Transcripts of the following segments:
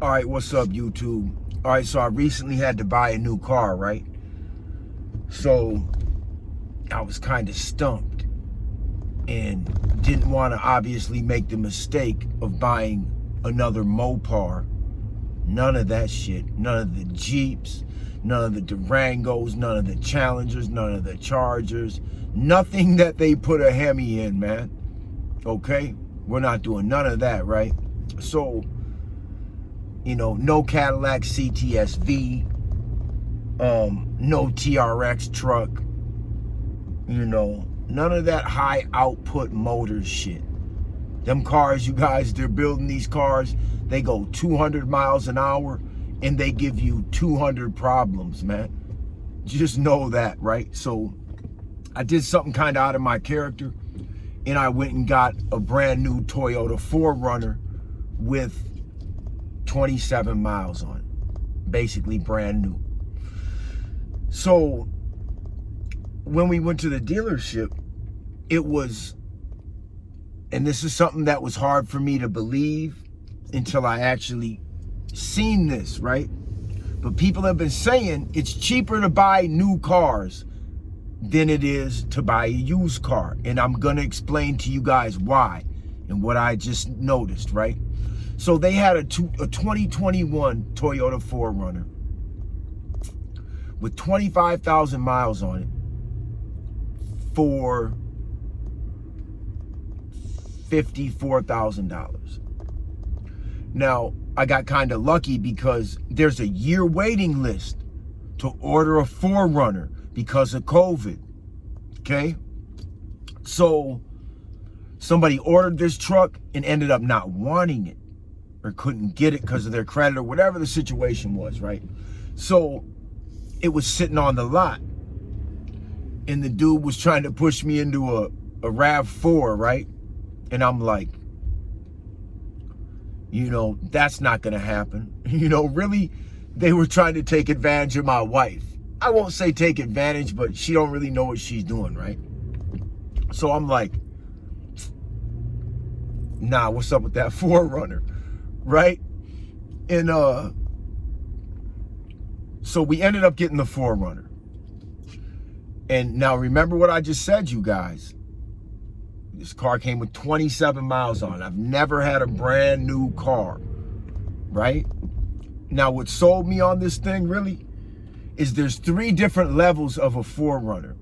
All right, what's up, YouTube? All right, so I recently had to buy a new car, right? So I was kind of stumped and didn't want to obviously make the mistake of buying another Mopar. None of that shit. None of the Jeeps, none of the Durangos, none of the Challengers, none of the Chargers. Nothing that they put a Hemi in, man. Okay? We're not doing none of that, right? So, you know, no Cadillac CTSV, no TRX truck, you know, none of that high output motor shit. Them cars, you guys, they're building these cars, they go 200 miles an hour and they give you 200 problems, man. Just know that, right? So I did something kind of out of my character and I went and got a brand new Toyota 4Runner with 27 miles on it, basically brand new. So when we went to the dealership, it was, and this is something that was hard for me to believe until I actually seen this, right? But people have been saying it's cheaper to buy new cars than it is to buy a used car. And I'm gonna explain to you guys why and what I just noticed, right? So they had a 2021 Toyota 4Runner with 25,000 miles on it for $54,000. Now, I got kind of lucky because there's a year waiting list to order a 4Runner because of COVID, okay? So somebody ordered this truck and ended up not wanting it or couldn't get it because of their credit or whatever the situation was, right? So it was sitting on the lot and the dude was trying to push me into a RAV4, right? And I'm like, you know, that's not gonna happen. You know, really, they were trying to take advantage of my wife. I won't say take advantage, but she don't really know what she's doing, right? So I'm like, nah, what's up with that 4Runner, right? And so we ended up getting the 4Runner. And now remember what I just said, you guys. This car came with 27 miles on it. I've never had a brand new car, right? Now what sold me on this thing really is there's 3 different levels of a 4Runner,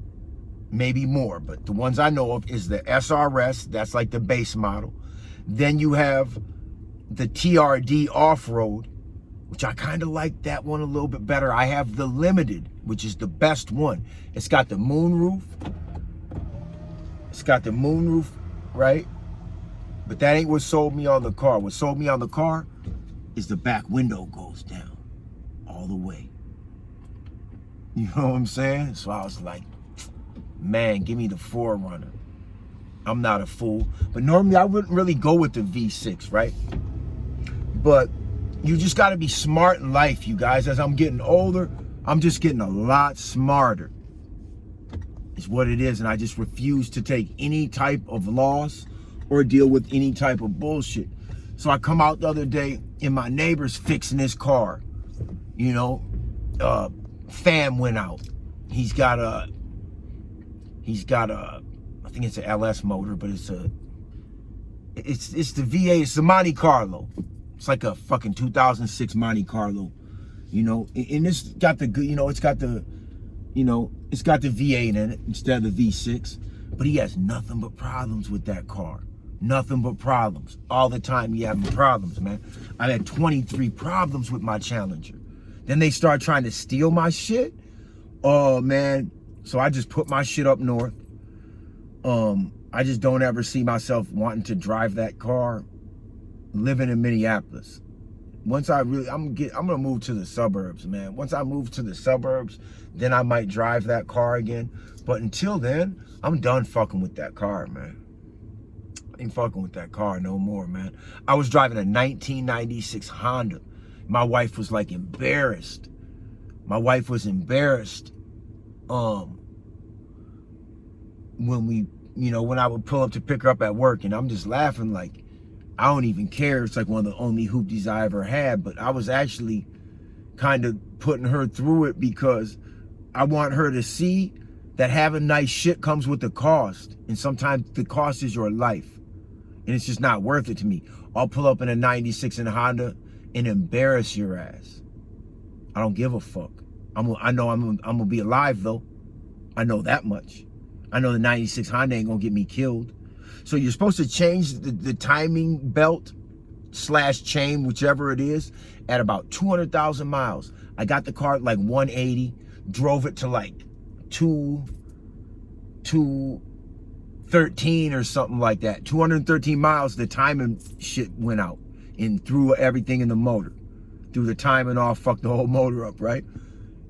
maybe more, but the ones I know of is the SRS, that's like the base model. Then you have the TRD off-road, which I kind of like that one a little bit better. I have the Limited, which is the best one. It's got the moonroof. It's got the moonroof, right? But that ain't what sold me on the car. What sold me on the car is the back window goes down all the way. You know what I'm saying? So I was like, man, give me the 4Runner. I'm not a fool. But normally I wouldn't really go with the V6, right? But you just got to be smart in life, you guys. As I'm getting older, I'm just getting a lot smarter. Is what it is. And I just refuse to take any type of loss or deal with any type of bullshit. So I come out the other day and my neighbor's fixing his car. You know, fan went out. He's got a, I think it's an LS motor, but it's the VA, it's the Monte Carlo. It's like a fucking 2006 Monte Carlo, you know, and it's got the good, you know, it's got the V8 in it instead of the V6, but he has nothing but problems with that car. Nothing but problems. All the time he having problems, man. I had 23 problems with my Challenger. Then they start trying to steal my shit. Oh, man. So I just put my shit up north. I just don't ever see myself wanting to drive that car living in Minneapolis. Once I really, I'm gonna move to the suburbs, man. Once I move to the suburbs, then I might drive that car again. But until then, I'm done fucking with that car, man. I ain't fucking with that car no more, man. I was driving a 1996 Honda. My wife was like embarrassed. My wife was embarrassed when we, you know, when I would pull up to pick her up at work, and I'm just laughing like, I don't even care. It's like one of the only hoopties I ever had, but I was actually kind of putting her through it because I want her to see that having nice shit comes with a cost. And sometimes the cost is your life. And it's just not worth it to me. I'll pull up in a 96 in a Honda and embarrass your ass. I don't give a fuck. I know I'm gonna be alive though. I know that much. I know the 96 Honda ain't gonna get me killed. So you're supposed to change the timing belt / chain, whichever it is, at about 200,000 miles. I got the car at like 180, drove it to like 213 or something like that. 213 miles, the timing shit went out and threw everything in the motor. Threw the timing off, fucked the whole motor up, right?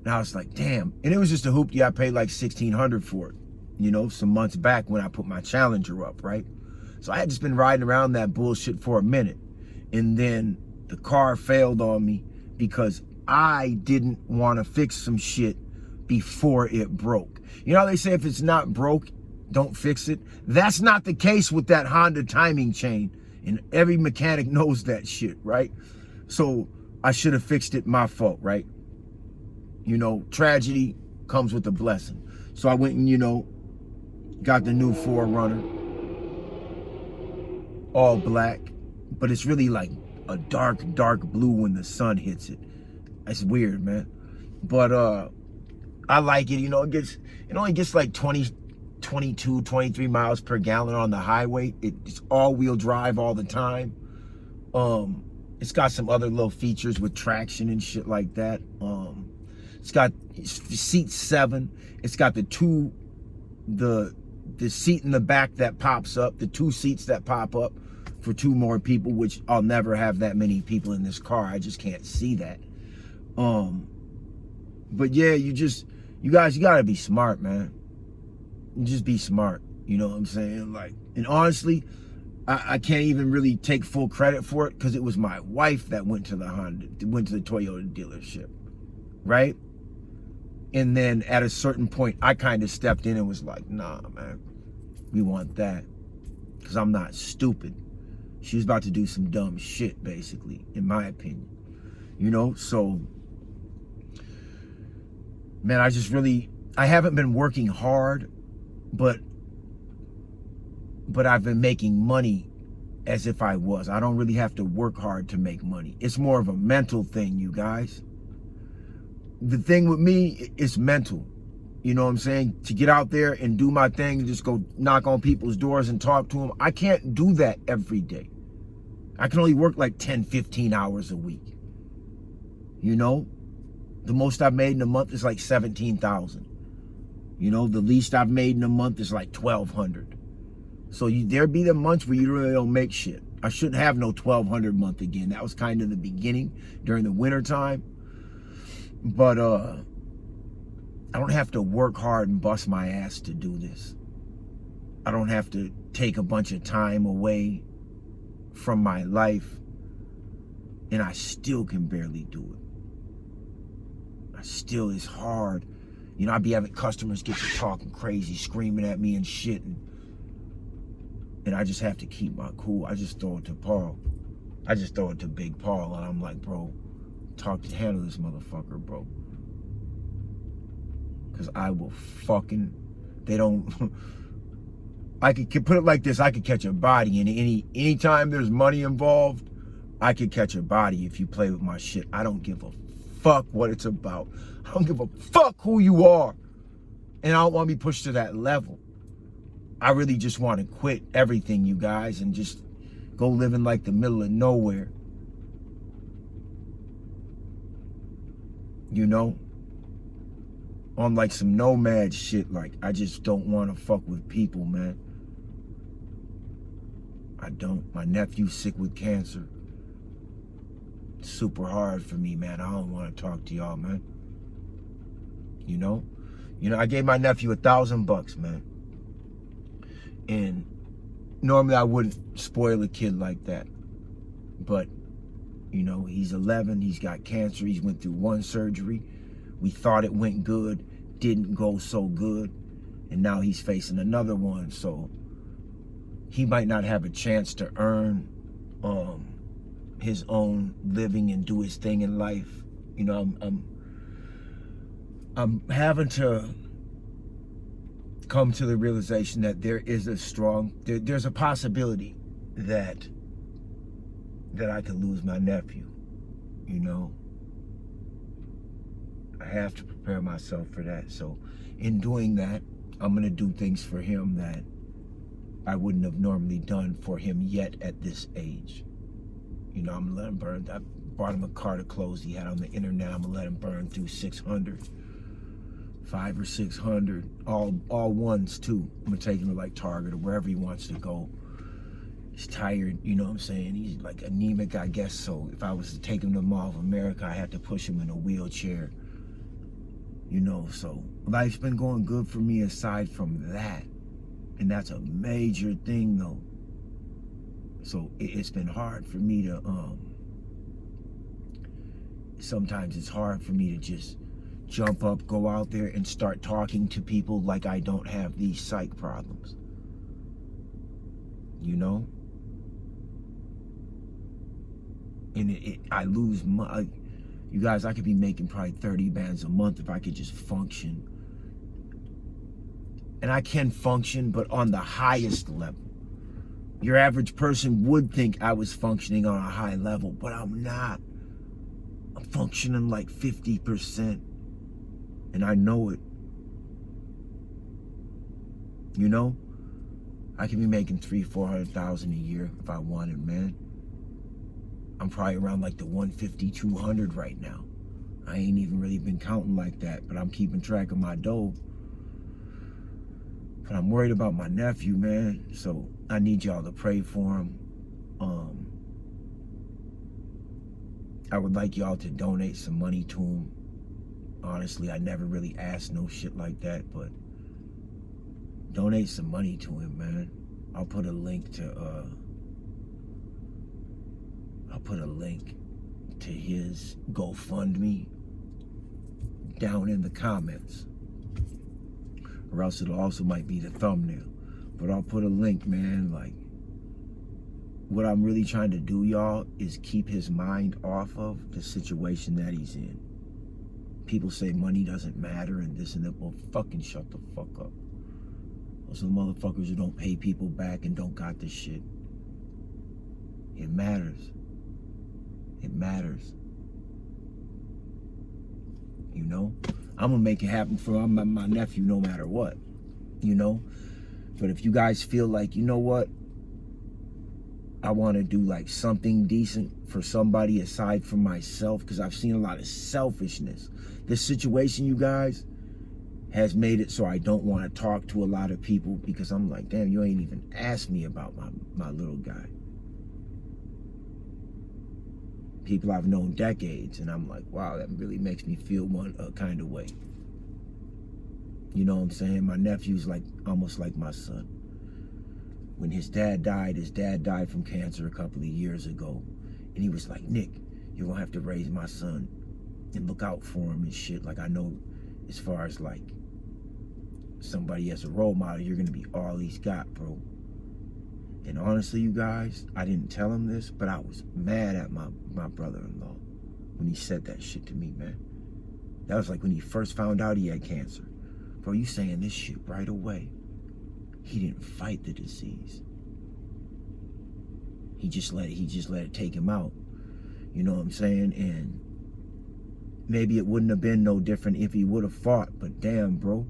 And I was like, damn. And it was just a hoopty. I paid like $1,600 for it, you know, some months back when I put my Challenger up, right? So I had just been riding around that bullshit for a minute. And then the car failed on me because I didn't want to fix some shit before it broke. You know how they say if it's not broke, don't fix it? That's not the case with that Honda timing chain. And every mechanic knows that shit, right? So I should have fixed it, my fault, right? You know, tragedy comes with a blessing. So I went and, you know, got the new 4runner. All black. But it's really like a dark blue when the sun hits it. It's weird, man. But I like it. You know, it only gets like 22, 23 miles per gallon on the highway. It's all-wheel drive all the time. It's got some other little features with traction and shit like that. It's got seat 7. It's got the seat in the back that pops up, the 2 seats that pop up for 2 more people, which I'll never have that many people in this car. I just can't see that. But yeah, you guys, you gotta be smart, man. You just be smart. You know what I'm saying? Like, and honestly, I can't even really take full credit for it because it was my wife that went to the Toyota dealership, right? And then at a certain point, I kind of stepped in and was like, nah, man, we want that. Because I'm not stupid. She was about to do some dumb shit, basically, in my opinion. You know, so, man, I haven't been working hard, but I've been making money as if I was. I don't really have to work hard to make money. It's more of a mental thing, you guys. The thing with me is mental. You know what I'm saying? To get out there and do my thing and just go knock on people's doors and talk to them. I can't do that every day. I can only work like 10, 15 hours a week. You know? The most I've made in a month is like 17,000. You know, the least I've made in a month is like 1,200. So there be the months where you really don't make shit. I shouldn't have no 1,200 month again. That was kind of the beginning during the winter time. But I don't have to work hard and bust my ass to do this. I don't have to take a bunch of time away from my life, and I still can barely do it. It's hard. You know, I be having customers get to talking crazy, screaming at me and shit, and I just have to keep my cool. I just throw it to Paul. I just throw it to Big Paul, and I'm like, bro, handle this motherfucker, bro. Because I will fucking, I could put it like this, I could catch a body, and anytime there's money involved, I could catch a body if you play with my shit. I don't give a fuck what it's about. I don't give a fuck who you are. And I don't want to be pushed to that level. I really just want to quit everything, you guys, and just go live in like the middle of nowhere. You know? On like some nomad shit. Like, I just don't want to fuck with people, man. I don't. My nephew's sick with cancer. It's super hard for me, man. I don't want to talk to y'all, man. You know? I gave my nephew $1,000, man. And normally I wouldn't spoil a kid like that. But, you know, he's 11. He's got cancer. He's went through 1 surgery. We thought it went good. Didn't go so good. And now he's facing another one. So he might not have a chance to earn his own living and do his thing in life. You know, I'm having to come to the realization that there is a there's a possibility that I could lose my nephew. You know, I have to prepare myself for that. So in doing that, I'm gonna do things for him that I wouldn't have normally done for him yet at this age. You know, I'm gonna let him burn. I bought him a cart of clothes he had on the internet. I'm gonna let him burn through 600, 500 or 600, all ones too. I'm gonna take him to like Target or wherever he wants to go. He's tired, you know what I'm saying? He's like anemic, I guess. So if I was to take him to Mall of America, I had to push him in a wheelchair. You know, so life's been going good for me aside from that. And that's a major thing though. So it's been hard for me to, sometimes it's hard for me to just jump up, go out there and start talking to people like I don't have these psych problems. You know? And I lose my, you guys, I could be making probably 30 bands a month if I could just function. And I can function, but on the highest level. Your average person would think I was functioning on a high level, but I'm not. I'm functioning like 50%. And I know it. You know? I could be making $300,000-400,000 a year if I wanted, man. I'm probably around like the 150, 200 right now. I ain't even really been counting like that, but I'm keeping track of my dough. But I'm worried about my nephew, man. So I need y'all to pray for him. I would like y'all to donate some money to him. Honestly, I never really asked no shit like that, but donate some money to him, man. I'll put a link to his GoFundMe down in the comments. Or else it also might be the thumbnail. But I'll put a link, man. Like, what I'm really trying to do, y'all, is keep his mind off of the situation that he's in. People say money doesn't matter and this and that. Well, fucking shut the fuck up. Those are the motherfuckers who don't pay people back and don't got this shit. It matters. It matters. You know? I'm gonna make it happen for my nephew no matter what. You know? But if you guys feel like, you know what? I want to do like something decent for somebody aside from myself, because I've seen a lot of selfishness. This situation, you guys, has made it so I don't want to talk to a lot of people, because I'm like, damn, you ain't even asked me about my little guy. People I've known decades, and I'm like, wow, that really makes me feel one kind of way. You know what I'm saying? My nephew's like almost like my son. When his dad died from cancer a couple of years ago. And he was like, Nick, you're gonna have to raise my son and look out for him and shit. Like, I know as far as like somebody as a role model, you're gonna be all he's got, bro. And honestly, you guys, I didn't tell him this, but I was mad at my brother-in-law when he said that shit to me, man. That was like when he first found out he had cancer. Bro, you saying this shit right away. He didn't fight the disease. He just let it take him out. You know what I'm saying? And maybe it wouldn't have been no different if he would have fought, but damn, bro.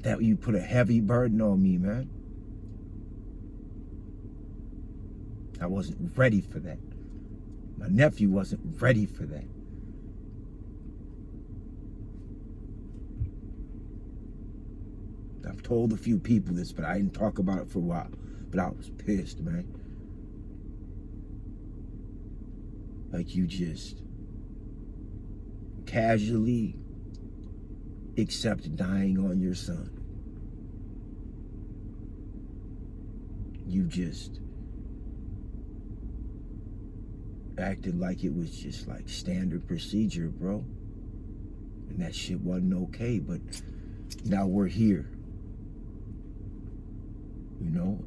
That you put a heavy burden on me, man. I wasn't ready for that. My nephew wasn't ready for that. I've told a few people this, but I didn't talk about it for a while. But I was pissed, man. Like, you just casually accept dying on your son. You just acted like it was just like standard procedure, bro. And that shit wasn't okay, but now we're here. You know,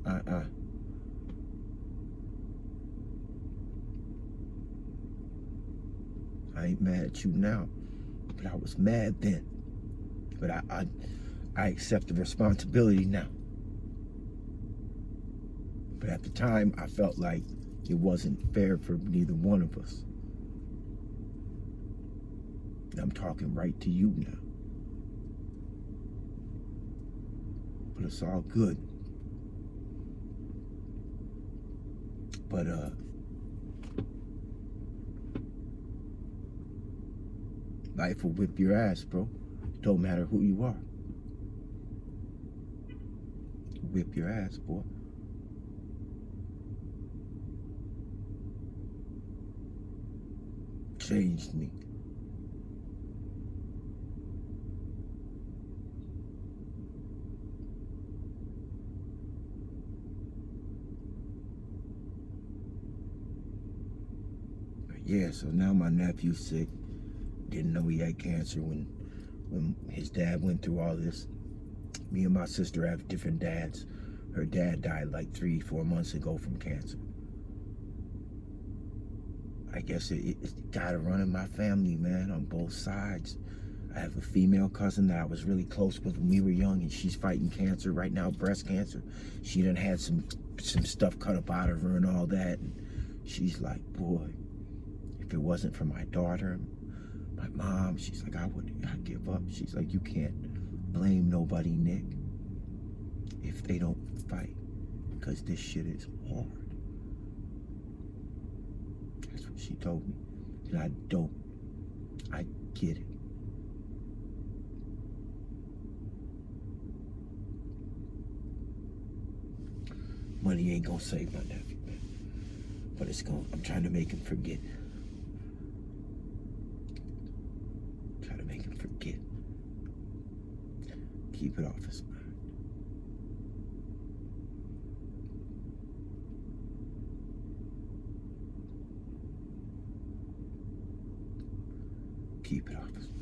I ain't mad at you now, but I was mad then. But I accept the responsibility now. But at the time, I felt like it wasn't fair for neither one of us. And I'm talking right to you now. But it's all good. But life will whip your ass, bro. Don't matter who you are. Whip your ass, boy. Changed me. Yeah, so now my nephew's sick. Didn't know he had cancer when his dad went through all this. Me and my sister have different dads. Her dad died like 3-4 months ago from cancer. I guess it's gotta run in my family, man, on both sides. I have a female cousin that I was really close with when we were young, and she's fighting cancer right now, breast cancer. She done had some stuff cut up out of her and all that. And she's like, boy, if it wasn't for my daughter, my mom, she's like, I'd give up. She's like, you can't blame nobody, Nick, if they don't fight, because this shit is hard. That's what she told me. And I get it. Money ain't gonna save my nephew, man. But I'm trying to make him forget. Try to make him forget. Keep it off his mind. Keep it off his mind.